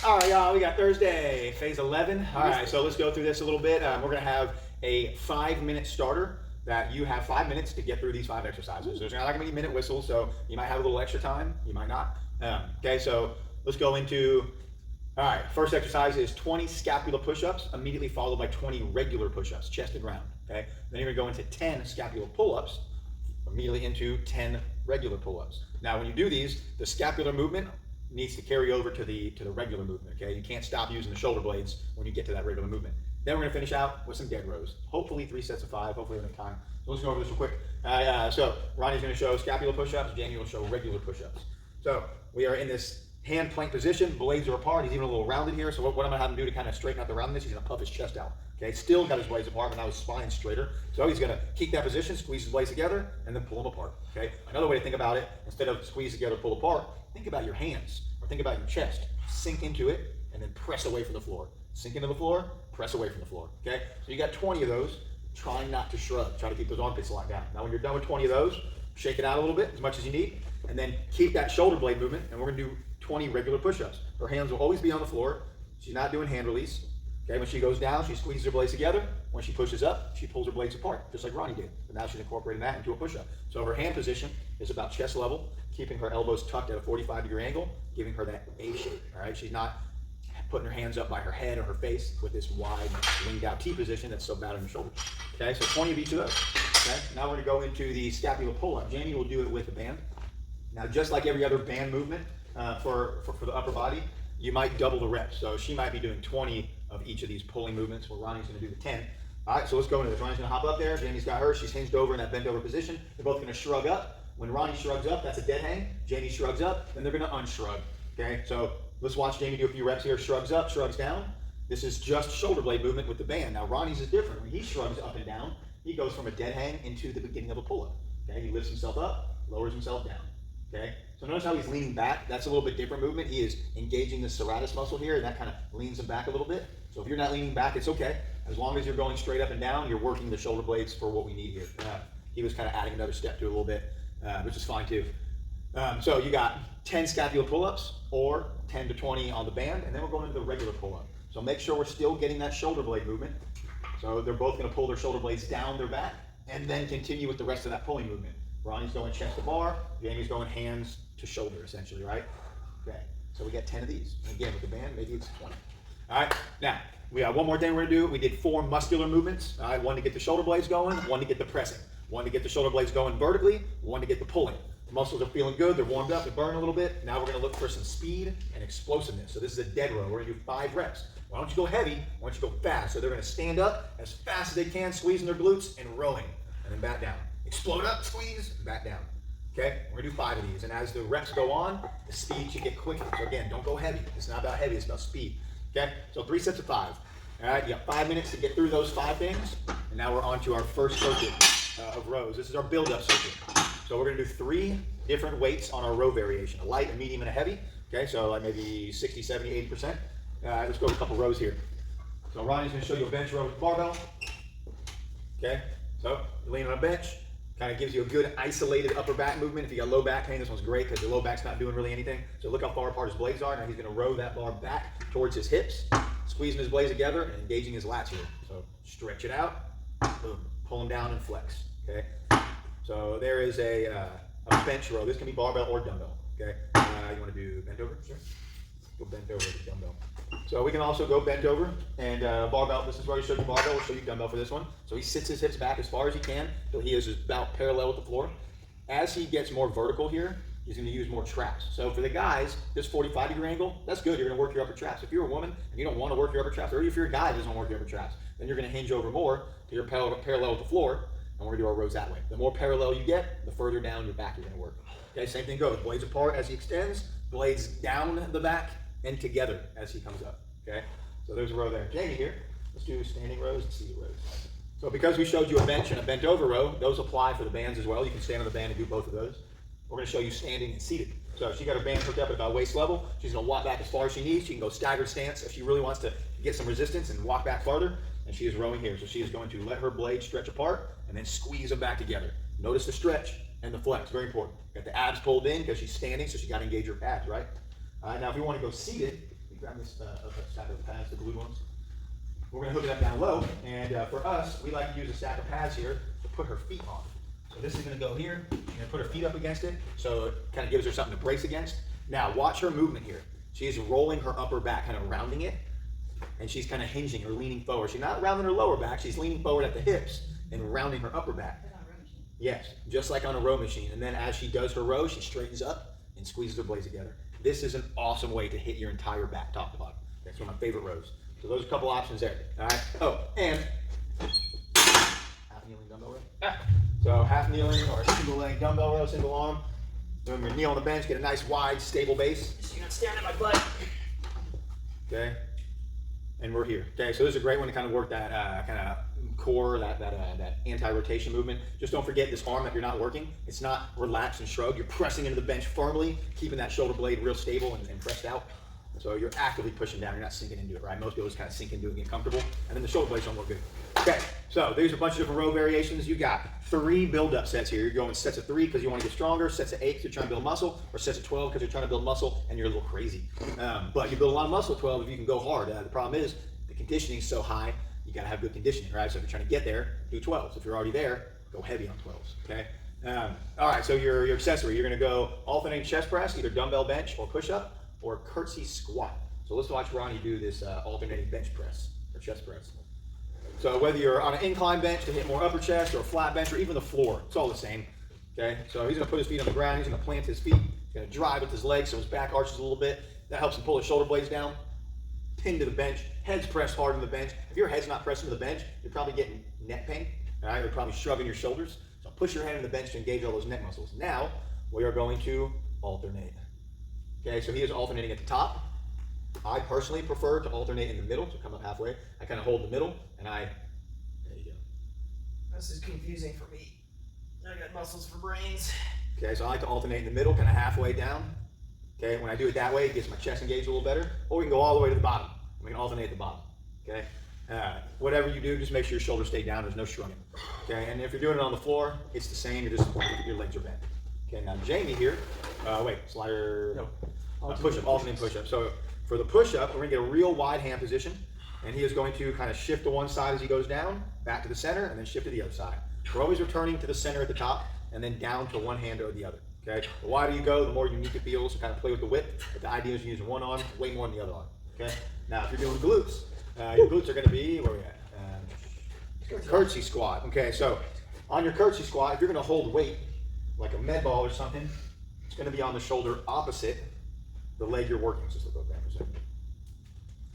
All right, y'all, we got Thursday, phase 11. All right, so let's go through this a little bit. We're gonna have a 5-minute starter that you have 5 minutes to get through these 5 exercises. There's not gonna be minute whistles, so you might have a little extra time, you might not. Okay, so let's go into, all right, first exercise is 20 scapula push-ups, immediately followed by 20 regular push-ups, chest and ground, okay? Then you're gonna go into 10 scapula pull-ups, immediately into 10 regular pull-ups. Now, when you do these, the scapular movement needs to carry over to the regular movement, okay? You can't stop using the shoulder blades when you get to that regular movement. Then we're gonna finish out with some dead rows. Hopefully 3 sets of 5, hopefully we have time. So let's go over this real quick. So Ronnie's gonna show scapula push-ups, Jamie will show regular push-ups. So we are in this hand plank position, blades are apart, he's even a little rounded here, so what I'm gonna have him do to kind of straighten out the roundness, he's gonna puff his chest out, okay? Still got his blades apart, but now his spine's straighter. So he's gonna keep that position, squeeze his blades together, and then pull them apart, okay? Another way to think about it, instead of squeeze together, pull apart, think about your hands, or think about your chest. Sink into it, and then press away from the floor. Sink into the floor, press away from the floor, okay? So you got 20 of those, try not to shrug, try to keep those armpits locked down. Now when you're done with 20 of those, shake it out a little bit, as much as you need, and then keep that shoulder blade movement, and we're gonna do 20 regular push-ups. Her hands will always be on the floor. She's not doing hand release. Okay, when she goes down, she squeezes her blades together. When she pushes up, she pulls her blades apart, just like Ronnie did. But now she's incorporating that into a push-up. So her hand position is about chest level, keeping her elbows tucked at a 45-degree angle, giving her that A shape, all right? She's not putting her hands up by her head or her face with this wide, winged out T position that's so bad on her shoulder. Okay, so 20 of each of those. Okay, now we're gonna go into the scapula pull-up. Jamie will do it with a band. Now, just like every other band movement for the upper body, you might double the reps. So she might be doing 20 of each of these pulling movements, where Ronnie's gonna do the 10. All right, so let's go into this. Ronnie's gonna hop up there, Jamie's got her, she's hinged over in that bent over position. They're both gonna shrug up. When Ronnie shrugs up, that's a dead hang. Jamie shrugs up, then they're gonna unshrug, okay? So let's watch Jamie do a few reps here. Shrugs up, shrugs down. This is just shoulder blade movement with the band. Now Ronnie's is different. When he shrugs up and down, he goes from a dead hang into the beginning of a pull-up, okay? He lifts himself up, lowers himself down, okay? So notice how he's leaning back. That's a little bit different movement. He is engaging the serratus muscle here, and that kind of leans him back a little bit. So if you're not leaning back, it's okay. As long as you're going straight up and down, you're working the shoulder blades for what we need here. He was kind of adding another step to it a little bit, which is fine too. So you got 10 scapula pull-ups or 10 to 20 on the band, and then we're going into the regular pull-up. So make sure we're still getting that shoulder blade movement. So they're both going to pull their shoulder blades down their back, and then continue with the rest of that pulling movement. Ronnie's going chest to bar, Jamie's going hands to shoulder, essentially, right? Okay, so we got 10 of these. And again, with the band, maybe it's 20. All right, now, we got one more thing we're gonna do. We did 4 muscular movements. All right, 1 to get the shoulder blades going, 1 to get the pressing, 1 to get the shoulder blades going vertically, 1 to get the pulling. The muscles are feeling good, they're warmed up, they're burning a little bit. Now we're gonna look for some speed and explosiveness. So this is a dead row. We're gonna do 5 reps. Why don't you go heavy? Why don't you go fast? So they're gonna stand up as fast as they can, squeezing their glutes and rowing, and then back down. Explode up, squeeze, back down. Okay, we're gonna do 5 of these, and as the reps go on, the speed should get quicker. So again, don't go heavy. It's not about heavy, it's about speed. Okay, so 3 sets of 5. All right, you got 5 minutes to get through those 5 things, and now we're on to our first circuit of rows. This is our build-up circuit. So we're gonna do 3 different weights on our row variation, a light, a medium, and a heavy. Okay, so like maybe 60, 70, 80%. Let's go with a couple rows here. So Ronnie's gonna show you a bench row with barbell. Okay, so you lean on a bench. Kind of gives you a good isolated upper back movement. If you got low back pain, this one's great because your low back's not doing really anything. So look how far apart his blades are. Now he's going to row that bar back towards his hips, squeezing his blades together and engaging his lats here. So stretch it out, boom, pull them down and flex. Okay. So there is a bench row. This can be barbell or dumbbell. Okay. You want to do bent over? Sure. Go bent over with the dumbbell. So we can also go bent over and barbell. This is where I showed you barbell. We'll show you dumbbell for this one. So he sits his hips back as far as he can until he is about parallel with the floor. As he gets more vertical here, he's going to use more traps. So for the guys, this 45-degree angle, that's good. You're going to work your upper traps. If you're a woman and you don't want to work your upper traps, or if you're a guy that doesn't want to work your upper traps, then you're going to hinge over more to your parallel with the floor, and we're going to do our rows that way. The more parallel you get, the further down your back you're going to work. Okay, same thing goes. Blades apart as he extends, blades down the back, and together as he comes up. Okay, so there's a row there. Jamie here, let's do standing rows and seated rows. So because we showed you a bench and a bent over row, those apply for the bands as well. You can stand on the band and do both of those. We're going to show you standing and seated. So she got her band hooked up at about waist level. She's going to walk back as far as she needs. She can go staggered stance if she really wants to get some resistance and walk back farther. And she is rowing here. So she is going to let her blades stretch apart and then squeeze them back together. Notice the stretch and the flex, very important. Got the abs pulled in because she's standing, so she got to engage her abs, right? Now if we want to go seated, grab this stack of pads, the glued ones. We're going to hook it up down low, and for us, we like to use a stack of pads here to put her feet on. So this is going to go here, and put her feet up against it, so it kind of gives her something to brace against. Now, watch her movement here. She's rolling her upper back, kind of rounding it, and she's kind of hinging or leaning forward. She's not rounding her lower back, she's leaning forward at the hips and rounding her upper back. Yes, just like on a row machine. And then as she does her row, she straightens up and squeezes her blades together. This is an awesome way to hit your entire back, top to bottom. That's one of my favorite rows. So those are a couple options there. All right. Oh, and half kneeling dumbbell row. So half kneeling or single leg dumbbell row, single arm. When you kneel on the bench, get a nice wide, stable base. So you're not staring at my butt. Okay. And we're here. Okay. So this is a great one to kind of work that kind of core, that anti-rotation movement. Just don't forget this arm that you're not working. It's not relaxed and shrugged. You're pressing into the bench firmly, keeping that shoulder blade real stable and pressed out. So you're actively pushing down. You're not sinking into it, right? Most people just kind of sink into it and get comfortable, and then the shoulder blades don't work good. Okay, so there's a bunch of different row variations. You got 3 build-up sets here. You're going sets of 3 because you want to get stronger, sets of 8 because you're trying to build muscle, or sets of 12 because you're trying to build muscle and you're a little crazy. But you build a lot of muscle at 12 if you can go hard. The problem is the conditioning is so high, you got to have good conditioning, right? So if you're trying to get there, do 12s. If you're already there, go heavy on 12s, okay? All right, so your accessory, you're going to go alternating chest press, either dumbbell bench or push-up, or curtsy squat. So let's watch Ronnie do this alternating bench press or chest press. So whether you're on an incline bench to hit more upper chest or a flat bench or even the floor, it's all the same. Okay, so he's gonna put his feet on the ground, he's gonna plant his feet, he's gonna drive with his legs so his back arches a little bit. That helps him pull his shoulder blades down, pin to the bench, head's pressed hard on the bench. If your head's not pressed into the bench, you're probably getting neck pain, all right? You're probably shrugging your shoulders. So push your head into the bench to engage all those neck muscles. Now, we are going to alternate. Okay, so he is alternating at the top. I personally prefer to alternate in the middle, so come up halfway. I kind of hold the middle, and there you go. This is confusing for me. I got muscles for brains. Okay, so I like to alternate in the middle, kind of halfway down. Okay, when I do it that way, it gets my chest engaged a little better. Or we can go all the way to the bottom. We can alternate at the bottom. Okay, whatever you do, just make sure your shoulders stay down. There's no shrugging. Okay, and if you're doing it on the floor, it's the same. You're just your legs are bent. Okay, now Jamie here. Wait, slider. No. Push-up, alternate push-up. So for the push-up, we're going to get a real wide hand position, and he is going to kind of shift to one side as he goes down, back to the center, and then shift to the other side. We're always returning to the center at the top, and then down to one hand or the other. Okay. The wider you go, the more unique it feels. So kind of play with the width. But the idea is you're using one arm way more than the other arm. Okay. Now, if you're doing glutes, your glutes are going to be where we at? Curtsy squat. Okay. So on your curtsy squat, if you're going to hold weight like a med ball or something, it's going to be on the shoulder opposite the leg you're working. So let's look back for a second.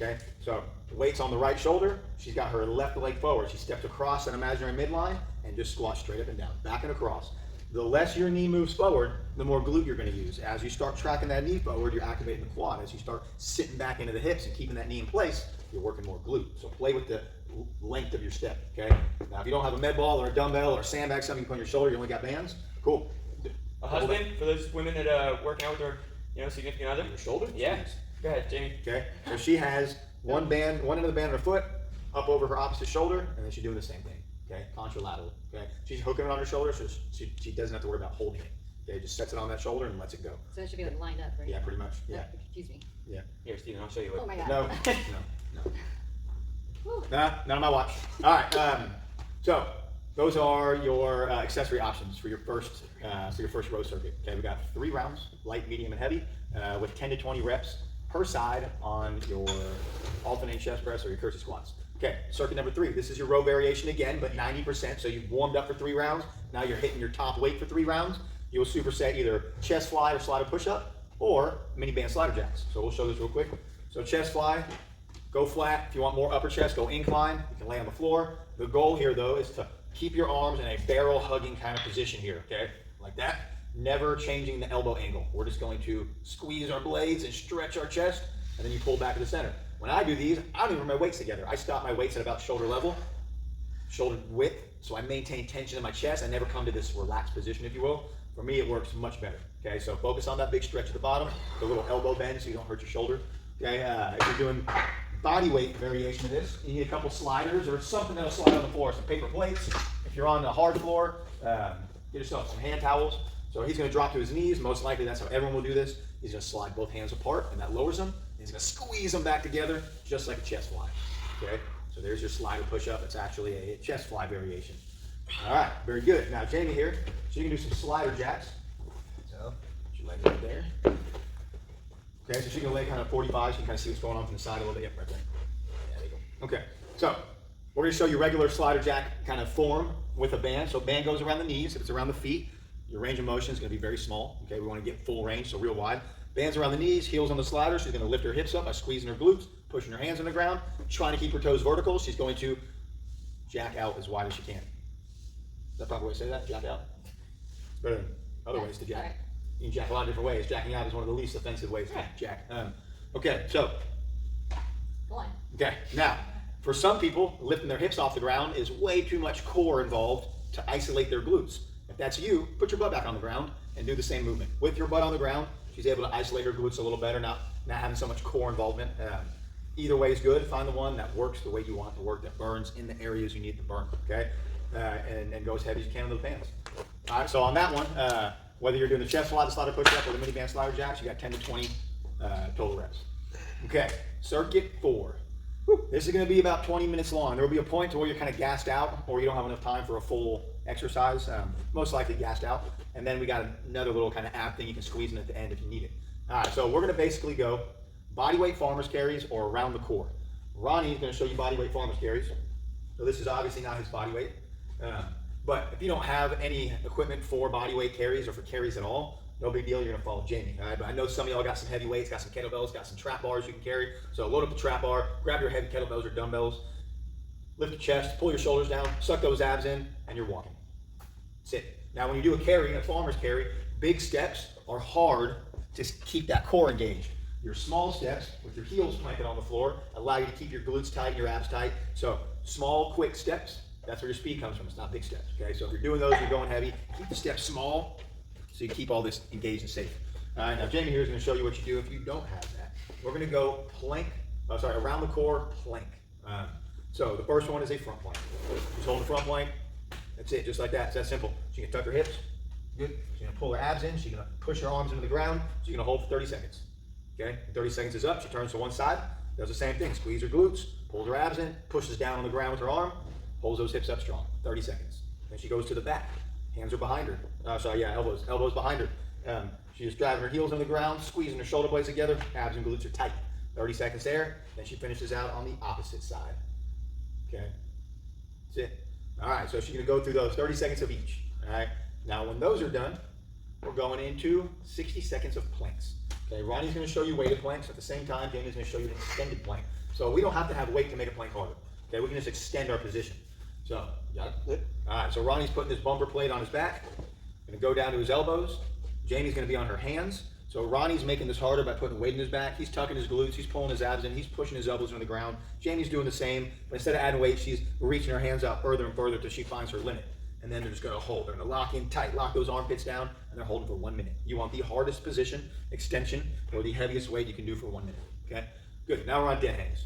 Okay, so the weight's on the right shoulder. She's got her left leg forward. She steps across an imaginary midline and just squats straight up and down, back and across. The less your knee moves forward, the more glute you're going to use. As you start tracking that knee forward, you're activating the quad. As you start sitting back into the hips and keeping that knee in place, you're working more glute. So play with the length of your step. Okay. Now, if you don't have a med ball or a dumbbell or a sandbag, something you put on your shoulder, you only got bands. Cool. A husband for those women that are working out with their significant other? Your shoulder? Yeah. Go ahead, Jamie. Okay. So she has one end of the band on her foot, up over her opposite shoulder, and then she's doing the same thing. Okay. Contralateral. Okay. She's hooking it on her shoulder, so she doesn't have to worry about holding it. Okay. Just sets it on that shoulder and lets it go. So it should be like lined up, right? Yeah, pretty much. Yeah. Excuse me. Yeah. Here, Steven, I'll show you what. Oh my God. No. Not on my watch. All right. So those are your accessory options for your first row circuit. Okay, we got 3 rounds, light, medium, and heavy, with 10 to 20 reps per side on your alternating chest press or your curtsy squats. Okay, circuit number 3. This is your row variation again, but 90%. So you've warmed up for 3 rounds. Now you're hitting your top weight for 3 rounds. You'll superset either chest fly or slider push-up or mini band slider jacks. So we'll show this real quick. So chest fly, go flat. If you want more upper chest, go incline. You can lay on the floor. The goal here, though, is to keep your arms in a barrel hugging kind of position here, okay? Like that. Never changing the elbow angle. We're just going to squeeze our blades and stretch our chest, and then you pull back to the center. When I do these, I don't even bring my weights together. I stop my weights at about shoulder level, shoulder width, so I maintain tension in my chest. I never come to this relaxed position, if you will. For me, it works much better, okay? So focus on that big stretch at the bottom, the little elbow bend so you don't hurt your shoulder, okay? If you're doing body weight variation of this, you need a couple sliders or something that'll slide on the floor, some paper plates. If you're on a hard floor, get yourself some hand towels. So he's going to drop to his knees. Most likely that's how everyone will do this. He's going to slide both hands apart, and that lowers him. He's gonna squeeze them back together, just like a chest fly, okay? So there's your slider push-up. It's actually a chest fly variation. All right, very good. Now Jamie here, so you can do some slider jacks. So, put your leg right there. Okay, so she can lay kind of 45, so you can kind of see what's going on from the side a little bit. Yep, right there. Yeah, there you go. Okay, so we're going to show you regular slider jack kind of form with a band. So band goes around the knees. If it's around the feet, your range of motion is going to be very small. Okay, we want to get full range, so real wide. Band's around the knees, heels on the slider. She's going to lift her hips up by squeezing her glutes, pushing her hands on the ground, trying to keep her toes vertical. She's going to jack out as wide as she can. Is that the proper way to say that? Jack out? It's better than other ways to jack. Right. You can jack a lot of different ways. Jacking out is one of the least offensive ways to jack. Okay, so. Go on. Okay, now, for some people, lifting their hips off the ground is way too much core involved to isolate their glutes. If that's you, put your butt back on the ground and do the same movement. With your butt on the ground, she's able to isolate her glutes a little better, not having so much core involvement. Either way is good. Find the one that works the way you want it to work, that burns in the areas you need to burn, okay? And go as heavy as you can on those bands. All right, so on that one, whether you're doing the chest fly, the slider push-up, or the mini band slider jacks, you got 10 to 20 total reps. Okay, circuit 4. Whew. This is going to be about 20 minutes long. There will be a point to where you're kind of gassed out, or you don't have enough time for a full exercise, most likely gassed out. And then we got another little kind of ab thing you can squeeze in at the end if you need it. All right, so we're going to basically go bodyweight farmer's carries or around the core. Ronnie is going to show you bodyweight farmer's carries. So this is obviously not his body weight. But if you don't have any equipment for bodyweight carries or for carries at all, no big deal, you're gonna follow Jamie. All right, but I know some of y'all got some heavy weights, got some kettlebells, got some trap bars you can carry. So load up the trap bar, grab your heavy kettlebells or dumbbells, lift your chest, pull your shoulders down, suck those abs in, and you're walking. That's it. Now when you do a carry, a farmer's carry, big steps are hard to keep that core engaged. Your small steps with your heels planted on the floor allow you to keep your glutes tight and your abs tight. So small, quick steps, that's where your speed comes from. It's not big steps, okay? So if you're doing those, you're going heavy, keep the steps small so you keep all this engaged and safe. All right, now Jamie here is going to show you what you do if you don't have that. We're going to go plank, around the core, plank. So the first one is a front plank. Just hold the front plank. That's it, just like that. It's that simple. She can tuck her hips. Good. She's going to pull her abs in. She's going to push her arms into the ground. She's going to hold for 30 seconds. Okay, 30 seconds is up. She turns to one side, does the same thing. Squeeze her glutes, pulls her abs in, pushes down on the ground with her arm, holds those hips up strong. 30 seconds. Then she goes to the back. Hands are behind her. Elbows behind her. She's just driving her heels on the ground, squeezing her shoulder blades together. Abs and glutes are tight. 30 seconds there. Then she finishes out on the opposite side. Okay, that's it. All right, so she's going to go through those 30 seconds of each. All right, now when those are done, we're going into 60 seconds of planks. Okay, Ronnie's going to show you weighted planks. At the same time, Jamie's going to show you an extended plank. So we don't have to have weight to make a plank harder. Okay, we can just extend our position. So, you got it? All right, so Ronnie's putting this bumper plate on his back. Going to go down to his elbows. Jamie's going to be on her hands. So Ronnie's making this harder by putting weight in his back. He's tucking his glutes. He's pulling his abs in. He's pushing his elbows into the ground. Jamie's doing the same, but instead of adding weight, she's reaching her hands out further and further until she finds her limit. And then they're just going to hold. They're going to lock in tight, lock those armpits down, and they're holding for 1 minute. You want the hardest position, extension, or the heaviest weight you can do for 1 minute. Okay? Good. Now we're on dead hangs.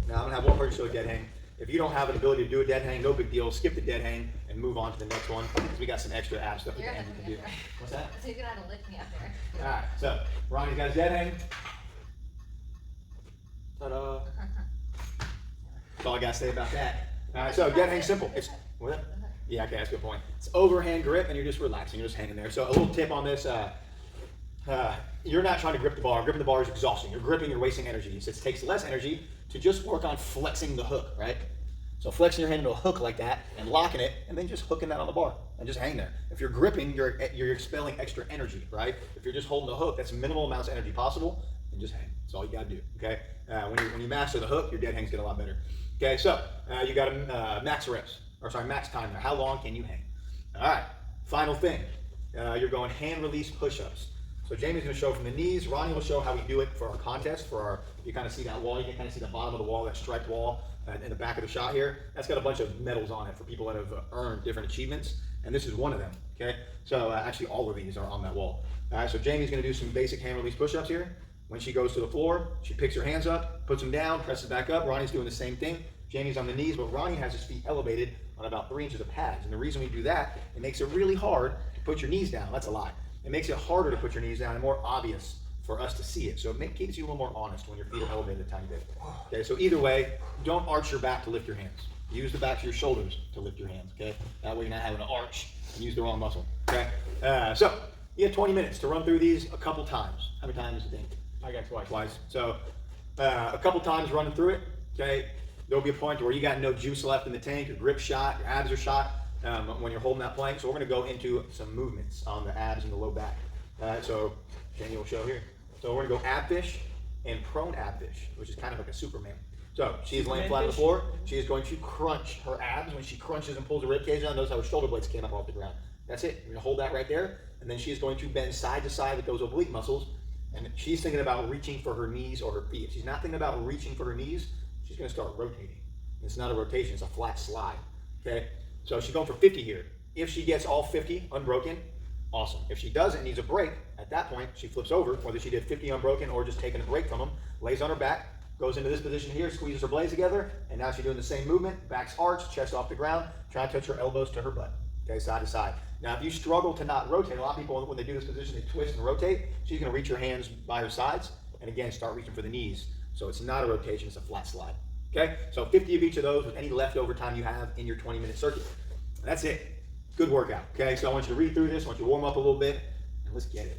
Now I'm going to have one person show a dead hang. If you don't have an ability to do a dead hang, no big deal. Skip the dead hang and move on to the next one because we got some extra ab stuff at the end we can do. What's that? So you're gonna have to lift me up there. All right. So Ronnie's got his dead hang. Ta-da. That's all I got to say about that. All right. So dead hang's simple. It's what? Yeah, okay, that's a good point. It's overhand grip, and you're just relaxing. You're just hanging there. So a little tip on this. You're not trying to grip the bar. Gripping the bar is exhausting. You're gripping, you're wasting energy. So it takes less energy to just work on flexing the hook, right? So flexing your hand into a hook like that and locking it, and then just hooking that on the bar and just hang there. If you're gripping, you're expelling extra energy, right? If you're just holding the hook, that's minimal amounts of energy possible, and just hang. That's all you gotta do, okay? When you master the hook, your dead hangs get a lot better. Okay, so you got max reps, max time there. How long can you hang? All right, final thing. You're going hand release push-ups. So Jamie's going to show from the knees. Ronnie will show how we do it for our contest. You kind of see that wall. You can kind of see the bottom of the wall, that striped wall in the back of the shot here. That's got a bunch of medals on it for people that have earned different achievements. And this is one of them, okay? So actually all of these are on that wall. All right, so Jamie's going to do some basic hand release push-ups here. When she goes to the floor, she picks her hands up, puts them down, presses back up. Ronnie's doing the same thing. Jamie's on the knees, but Ronnie has his feet elevated on about 3 inches of pads. And the reason we do that, it makes it really hard to put your knees down. That's a lie. It makes it harder to put your knees down and more obvious for us to see it. So it keeps you a little more honest when your feet are elevated a tiny bit. Okay, so either way, don't arch your back to lift your hands. Use the backs of your shoulders to lift your hands, okay? That way you're not having an arch and use the wrong muscle, okay? So you have 20 minutes to run through these a couple times. How many times do you think? I got twice. Twice. So a couple times running through it, okay? There'll be a point where you got no juice left in the tank, your grip's shot, your abs are shot when you're holding that plank. So we're gonna go into some movements on the abs and the low back. So Shane will show here. So we're gonna go ab fish and prone ab fish, which is kind of like a Superman. So she's laying flat on the floor. She is going to crunch her abs. When she crunches and pulls the rib cage down, notice how her shoulder blades came up off the ground. That's it. You're gonna hold that right there, and then she's going to bend side to side with those oblique muscles. And she's thinking about reaching for her knees or her feet. If she's not thinking about reaching for her knees, she's gonna start rotating. It's not a rotation, it's a flat slide. Okay? So she's going for 50 here. If she gets all 50 unbroken, awesome. If she doesn't, needs a break, at that point, she flips over, whether she did 50 unbroken or just taking a break from them, lays on her back, goes into this position here, squeezes her blades together, and now she's doing the same movement, back's arched, chest off the ground, try to touch her elbows to her butt, okay, side to side. Now, if you struggle to not rotate, a lot of people, when they do this position, they twist and rotate. She's gonna reach her hands by her sides, and again, start reaching for the knees. So it's not a rotation, it's a flat slide, okay? So 50 of each of those with any leftover time you have in your 20-minute circuit. That's it. Good workout, okay? So I want you to read through this, I want you to warm up a little bit, and let's get it.